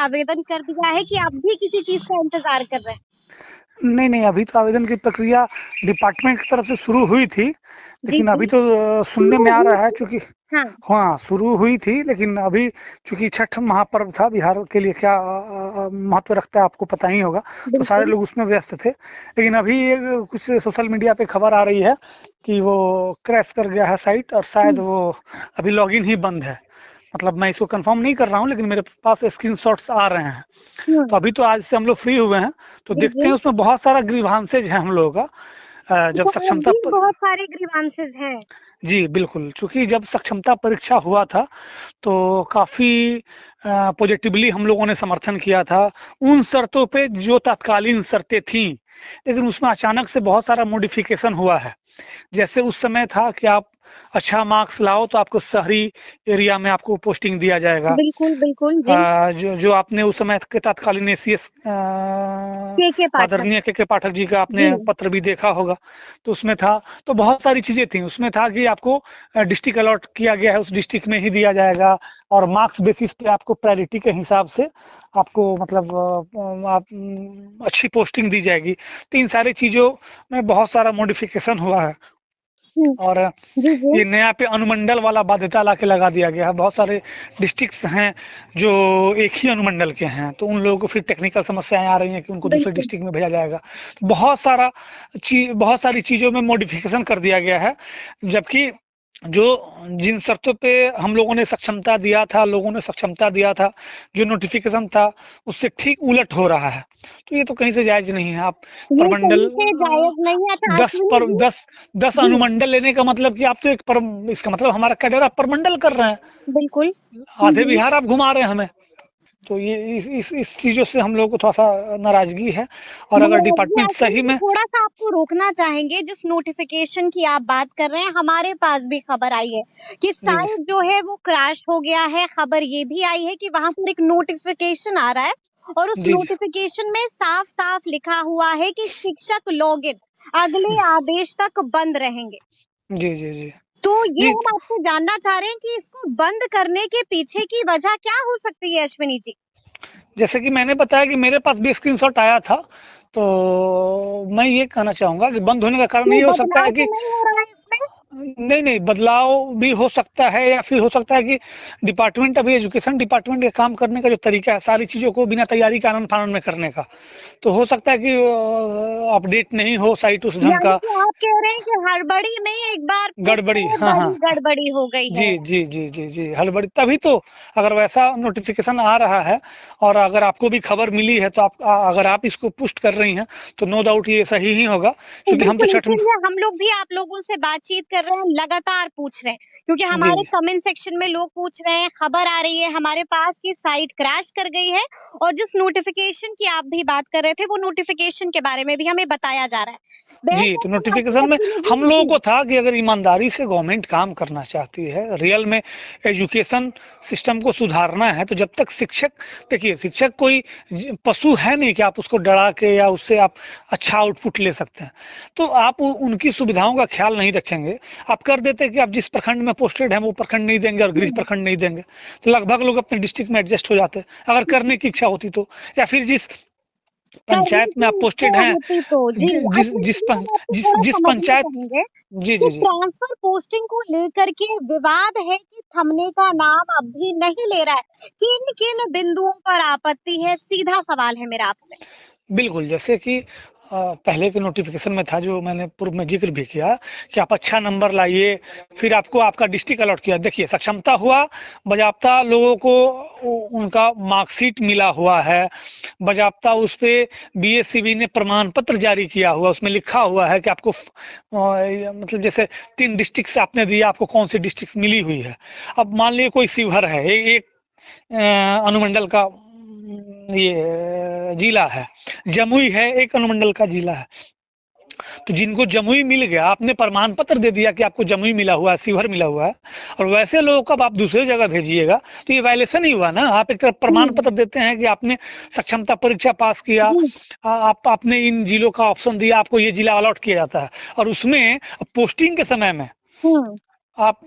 आवेदन कर दिया है कि अब भी किसी चीज का इंतजार कर रहे हैं? नहीं नहीं, अभी तो आवेदन की प्रक्रिया डिपार्टमेंट की तरफ से शुरू हुई थी, जी लेकिन जी। अभी तो सुनने शुरू में आ हुई रहा है, थी। चूंकि हाँ। हाँ शुरू हुई थी, लेकिन अभी चूंकि छठ महापर्व था, बिहार के लिए क्या महत्व रखता है आपको पता ही होगा, तो सारे बिल्कुल। लोग उसमें व्यस्त थे। लेकिन अभी कुछ सोशल मीडिया पे खबर आ रही है कि वो क्रैश कर गया है साइट, और शायद वो अभी लॉगिन ही बंद है। मतलब मैं इसको कंफर्म नहीं कर रहा हूँ, लेकिन मेरे पास स्क्रीनशॉट्स आ रहे हैं। तो हम्म। अभी तो आज से हम लोग फ्री हुए हैं, तो जी देखते जी। हैं उसमें बहुत सारा ग्रीवांसेज है हम लोगों का। जब तो और सक्षमता भी पर, बहुत सारे ग्रीवांसेस हैं। जी बिल्कुल, चूंकि जब सक्षमता परीक्षा हुआ था तो काफी पॉजिटिवली हम लोगों ने समर्थन किया था उन शर्तों पे जो तत्कालीन शर्तें थीं, लेकिन उसमें अचानक से बहुत सारा मॉडिफिकेशन हुआ है। जैसे उस समय था कि आप अच्छा मार्क्स लाओ तो आपको शहरी एरिया में आपको पोस्टिंग दिया जाएगा। बिल्कुल बिल्कुल जी। जो जो आपने उस समय के तत्कालीन एसीएस के पाठक। आदरणीय के पाठक जी का आपने जी। पत्र भी देखा होगा, तो उसमें था, तो बहुत सारी चीजें थी उसमें, था कि आपको डिस्ट्रिक्ट अलॉट किया गया है, उस डिस्ट्रिक्ट में ही दिया जाएगा, और मार्क्स बेसिस पे आपको प्रायोरिटी के हिसाब से आपको मतलब आप अच्छी पोस्टिंग दी जाएगी। तो इन सारी चीजों में बहुत सारा मॉडिफिकेशन हुआ है, हम्म। और जी जी। ये नया पे अनुमंडल वाला बाध्यता ला के लगा दिया गया है। बहुत सारे डिस्ट्रिक्ट्स हैं जो एक ही अनुमंडल के हैं, तो उन लोगों को फिर टेक्निकल समस्याएं आ रही हैं कि उनको दूसरे बिल्कुल। डिस्ट्रिक्ट में भेजा जाएगा। तो बहुत सारी चीज़ों में मॉडिफिकेशन कर दिया गया है, जबकि जो जिन शर्तों पे हम लोगों ने सक्षमता दिया था, लोगों ने सक्षमता दिया था, जो नोटिफिकेशन था उससे ठीक उलट हो रहा है। तो ये तो कहीं से जायज नहीं है। आप ये प्रमंडल कहीं से जायज नहीं है था दस अश्विनी पर जी। दस दस जी। अनुमंडल लेने का मतलब कि आप तो इसका मतलब हमारा कैडर आप परमंडल कर रहे हैं, बिल्कुल। आधे बिहार आप घुमा रहे हैं हमें। तो ये इस चीजों से हम लोग को थोड़ा सा नाराजगी है, और अगर जी डिपार्टमेंट अश्विनी सही जी, में, थोड़ा सा आपको रोकना चाहेंगे। जिस नोटिफिकेशन की आप बात कर रहे हैं, हमारे पास भी खबर आई है कि जी जी साइट जो है वो क्रैश हो गया है। खबर ये भी आई है कि वहां पर एक नोटिफिकेशन आ रहा है, और उस जी जी नोटिफिकेशन में साफ साफ लिखा हुआ है कि शिक्षक लॉगिन अगले आदेश तक बंद रहेंगे। जी जी जी तो ये जी। हम आपसे जानना चाह रहे हैं कि इसको बंद करने के पीछे की वजह क्या हो सकती है अश्विनी जी? जैसे कि मैंने बताया कि मेरे पास भी स्क्रीनशॉट आया था, तो मैं ये कहना चाहूंगा कि बंद होने का कारण कोई ये हो सकता बदलाव है तो कि नहीं हो रहा है इसमें? नहीं नहीं, बदलाव भी हो सकता है, या फिर हो सकता है कि डिपार्टमेंट, अभी एजुकेशन डिपार्टमेंट के काम करने का जो तरीका है, सारी चीज़ों को बिना तैयारी के आनन फानन में करने का, तो हो सकता है कि अपडेट नहीं हो साइट उस ढंग यानी का, कि आप कह रहे हैं कि हड़बड़ी में एक बार फिर गड़बड़ी, से हाँ हाँ। बड़ी गड़बड़ी हो गई जी है। जी जी जी जी, हड़बड़ी तभी तो, अगर वैसा नोटिफिकेशन आ रहा है और अगर आपको भी खबर मिली है, तो आप अगर आप इसको पुष्ट कर रही हैं, तो नो डाउट ये सही ही होगा, तो क्योंकि हम तो बिल्कुल छठ इसीलिए हम लोग भी आप लोगों से बातचीत कर रहे हैं, लगातार पूछ रहे हैं, क्योंकि जी हमारे कमेंट सेक्शन में लोग पूछ रहे हैं, खबर आ रही है हमारे पास कि साइट क्रैश कर गई है, और जिस नोटिफिकेशन की आप भी बात कर रहे थे वो नोटिफिकेशन के बारे में भी हमें बताया जा रहा है। जी। तो बहरहाल नोटिफिकेशन में अश्विनी हम लोगों जी। को था कि अगर ईमानदारी से गवर्नमेंट काम करना चाहती है, रियल में एजुकेशन सिस्टम को सुधारना है, तो जब तक शिक्षक, देखिए शिक्षक कोई पशु है नहीं कि आप उसको डरा के या उससे आप अच्छा आउटपुट ले सकते हैं। तो आप उनकी सुविधाओं का ख्याल नहीं रखेंगे, आप कर देते कि आप जिस प्रखंड में पोस्टेड हैं वो प्रखंड नहीं देंगे और गृह प्रखंड नहीं देंगे, तो लगभग लोग अपने डिस्ट्रिक्ट में एडजस्ट हो जाते, अगर करने की इच्छा होती तो। या फिर जिस करने पंचायत में की आप इच्छा पोस्टेड हैं, होती तो जी। जिस अश्विनी जिस जी, हम आपको जिस थोड़ा जिस समझना पंचायत, चाहेंगे जी कि जी जी ट्रांसफर पोस्टिंग को लेकर के विवाद है कि थमने का नाम अब भी नहीं ले रहा है। किन किन बिंदुओं पर आपत्ति है? सीधा सवाल है मेरा आपसे। बिल्कुल। जैसे कि पहले के नोटिफिकेशन में था, जो मैंने पूर्व में जिक्र भी किया, कि आप अच्छा नंबर लाइए, फिर आपको आपका डिस्ट्रिक्ट अलॉट किया। देखिए सक्षमता हुआ, बजाबता लोगों को उनका मार्कशीट मिला हुआ है, बजाबता उस पे बीएससीबी ने प्रमाण पत्र जारी किया हुआ, उसमें लिखा हुआ है कि आपको मतलब जैसे 3 डिस्ट्रिक्ट से आपने दिया, आपको कौन सी डिस्ट्रिक्ट मिली हुई है। अब मान लीजिए कोई शिवहर है, एक अनुमंडल का ये जिला है, जमुई है एक अनुमंडल का जिला है, तो जिनको जमुई मिल गया, आपने प्रमाण पत्र दे दिया कि आपको जमुई मिला हुआ है, शिवहर मिला हुआ है, और वैसे लोगों को आप दूसरी जगह भेजिएगा, तो ये वायलेशन ही हुआ ना। आप एक तरफ प्रमाण जी पत्र देते हैं कि आपने सक्षमता परीक्षा पास किया, जी। आप आपने इन जिलों का ऑप्शन दिया, आपको ये जिला अलॉट किया जाता है, और उसमें पोस्टिंग के समय में हम्म। आप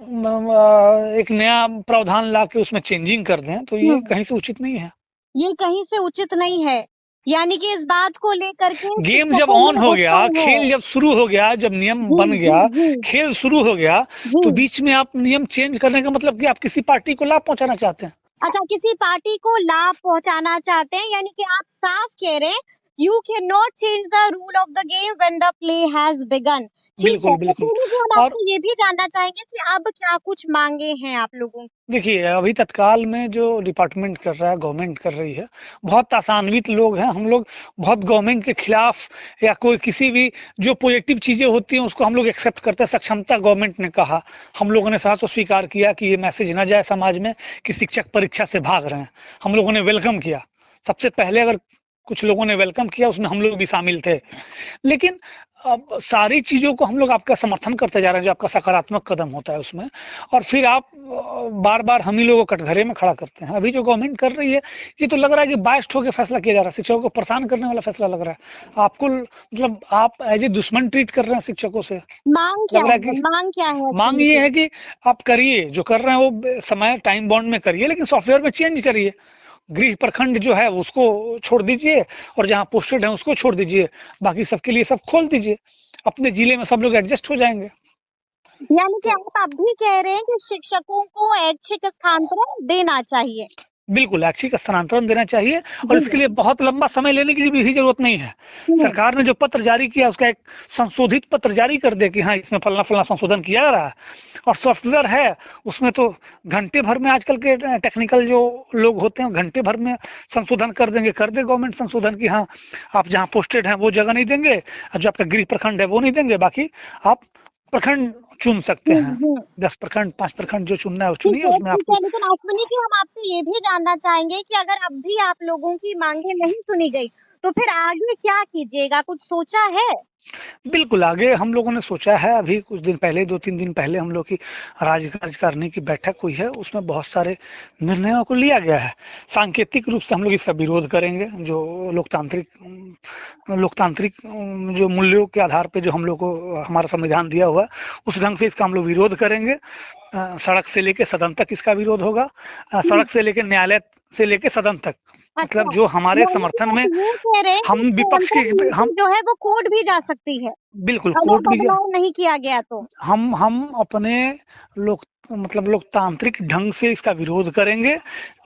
एक नया प्रावधान ला के उसमें चेंजिंग कर दें, तो ये हम्म। कहीं से उचित नहीं है। ये कहीं से उचित नहीं है। यानी कि इस बात को लेकर के गेम जब शिक्षकों ऑन में हो गया, उत्सव है। खेल जब शुरू हो गया, जब नियम जी, बन जी, गया, जी, खेल शुरू हो गया, जी। तो बीच में आप नियम चेंज करने का मतलब कि आप किसी पार्टी को लाभ पहुंचाना चाहते हैं। अच्छा, किसी पार्टी को लाभ पहुंचाना चाहते हैं, यानी कि आप साफ कह रहे हैं, you can not change the rule of the game when the play has begin. ठीक है, बिल्कुल, तो बिल्कुल। फिर भी हम और आपसे ये भी जानना चाहेंगे कि अब क्या कुछ मांगे हैं आप लोगों की? देखिए, अभी तत्काल में जो डिपार्टमेंट कर रहा है, गवर्नमेंट कर रही है, बहुत आशान्वित लोग हैं। हम लोग बहुत गवर्नमेंट के खिलाफ या कोई किसी भी जो पॉजिटिव चीज़ें होती हैं, उसको हम लोग एक्सेप्ट करते हैं। सक्षमता गवर्नमेंट ने कहा, हम लोगों ने साथ स्वीकार किया कि ये मैसेज ना जाए समाज में कि शिक्षक परीक्षा से भाग रहे हैं। हम लोगों ने वेलकम किया। सबसे पहले अगर कुछ लोगों ने वेलकम किया, उसमें हम लोग भी शामिल थे। लेकिन अब सारी चीज़ों को हम लोग आपका समर्थन करते जा रहे हैं, जो आपका सकारात्मक कदम होता है उसमें, और फिर आप बार-बार हम ही लोगों को कटघरे में खड़ा करते हैं। अभी जो गवर्नमेंट कर रही है, ये तो लग रहा है कि बायस्ड होके फैसला किया जा रहा है, शिक्षकों को परेशान करने वाला फैसला लग रहा है। आपको मतलब आप एज़ ए दुश्मन ट्रीट कर रहे हैं शिक्षकों से। मांग क्या लग रहा है है? कि मांग क्या है माँग एक्चुअली ये की? है कि आप करिए, जो कर रहे हैं वो समय टाइम बाउंड में करिए, लेकिन सॉफ्टवेयर में चेंज करिए। गृह प्रखंड जो है उसको छोड़ दीजिए और जहाँ पोस्टेड है उसको छोड़ दीजिए, बाकी सबके लिए सब खोल दीजिए। अपने जिले में सब लोग एडजस्ट हो जाएंगे। यानी कि तो आप अब भी कह रहे हैं कि शिक्षकों को ऐच्छिक स्थानांतरण देना चाहिए। बिल्कुल ऐच्छिक स्थानांतरण देना चाहिए, और जी। इसके लिए बहुत लंबा समय लेने की भी जरूरत नहीं है। हम्म। सरकार ने जो पत्र जारी किया, उसका एक संशोधित पत्र जारी कर दे कि हाँ, इसमें फलना फलना संशोधन किया जा रहा है, और सॉफ्टवेयर है उसमें तो घंटे भर में आजकल के टेक्निकल जो लोग होते हैं घंटे भर में संशोधन कर देंगे। कर दे गवर्नमेंट संशोधन कि हाँ, आप जहाँ पोस्टेड हैं वो जगह नहीं देंगे, और जो आपका गृह प्रखंड है वो नहीं देंगे, बाकी आप प्रखंड चुन सकते हैं। हम्म। 10 प्रखंड 5 प्रखंड जो चुनना है वो ठीक चुनिए, है, उसमें ठीक आपको। है। लेकिन अश्विनी जी, हम आपसे ये भी जानना चाहेंगे कि अगर अब भी आप लोगों की मांगे नहीं सुनी गई, तो फिर आगे क्या कीजिएगा? कुछ सोचा है? बिल्कुल, आगे हम लोगों ने सोचा है। अभी कुछ दिन पहले, 2-3 दिन पहले हम लोग की राज्य कार्यकारिणी की बैठक हुई है, उसमें बहुत सारे निर्णयों को लिया गया है। सांकेतिक रूप से हम लोग इसका विरोध करेंगे, जो लोकतांत्रिक जो मूल्यों के आधार पे जो हम लोग को हमारा संविधान दिया हुआ है, उस ढंग से इसका हम लोग विरोध करेंगे। सड़क से लेके सदन तक इसका विरोध होगा। सड़क से लेके न्यायालय से लेके सदन तक, मतलब अच्छा, जो हमारे यानी कि समर्थन आप में ये कह रहे हैं कि हम विपक्ष के, स्थानांतरण नीति हम जो है वो कोर्ट भी जा सकती है, बिल्कुल अगर कोर्ट भी बदलाव नहीं किया गया तो? हम अपने लोक मतलब लोकतांत्रिक ढंग से इसका विरोध करेंगे।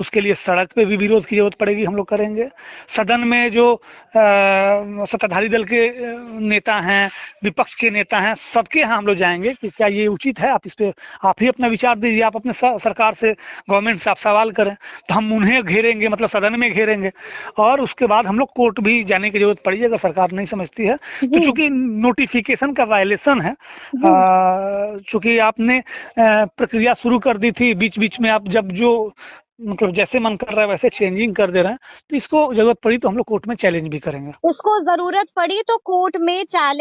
उसके लिए सड़क पे भी विरोध की जरूरत पड़ेगी, हम लोग करेंगे। सदन में जो सत्ताधारी दल के नेता हैं, विपक्ष के नेता हैं, सबके यहाँ हम लोग जाएंगे कि क्या ये उचित है, आप इस पे आप ही अपना विचार दीजिए, आप अपने सरकार से, गवर्नमेंट से आप सवाल करें। तो हम उन्हें घेरेंगे, मतलब सदन में घेरेंगे, और उसके बाद हम लोग कोर्ट भी जाने की जरूरत पड़ी अगर सरकार नहीं समझती है तो। जी, चूंकि नोटिफिकेशन का वायलेशन है, जी। चूंकि आपने प्रक्रिया शुरू कर दी थी, बीच बीच में आप जब जो मतलब जैसे मन कर रहा है वैसे चेंजिंग कर दे रहे हैं, तो इसको जरूरत पड़ी तो हम लोग कोर्ट में चैलेंज भी करेंगे। इसको जरूरत पड़ी तो कोर्ट में चैलेंज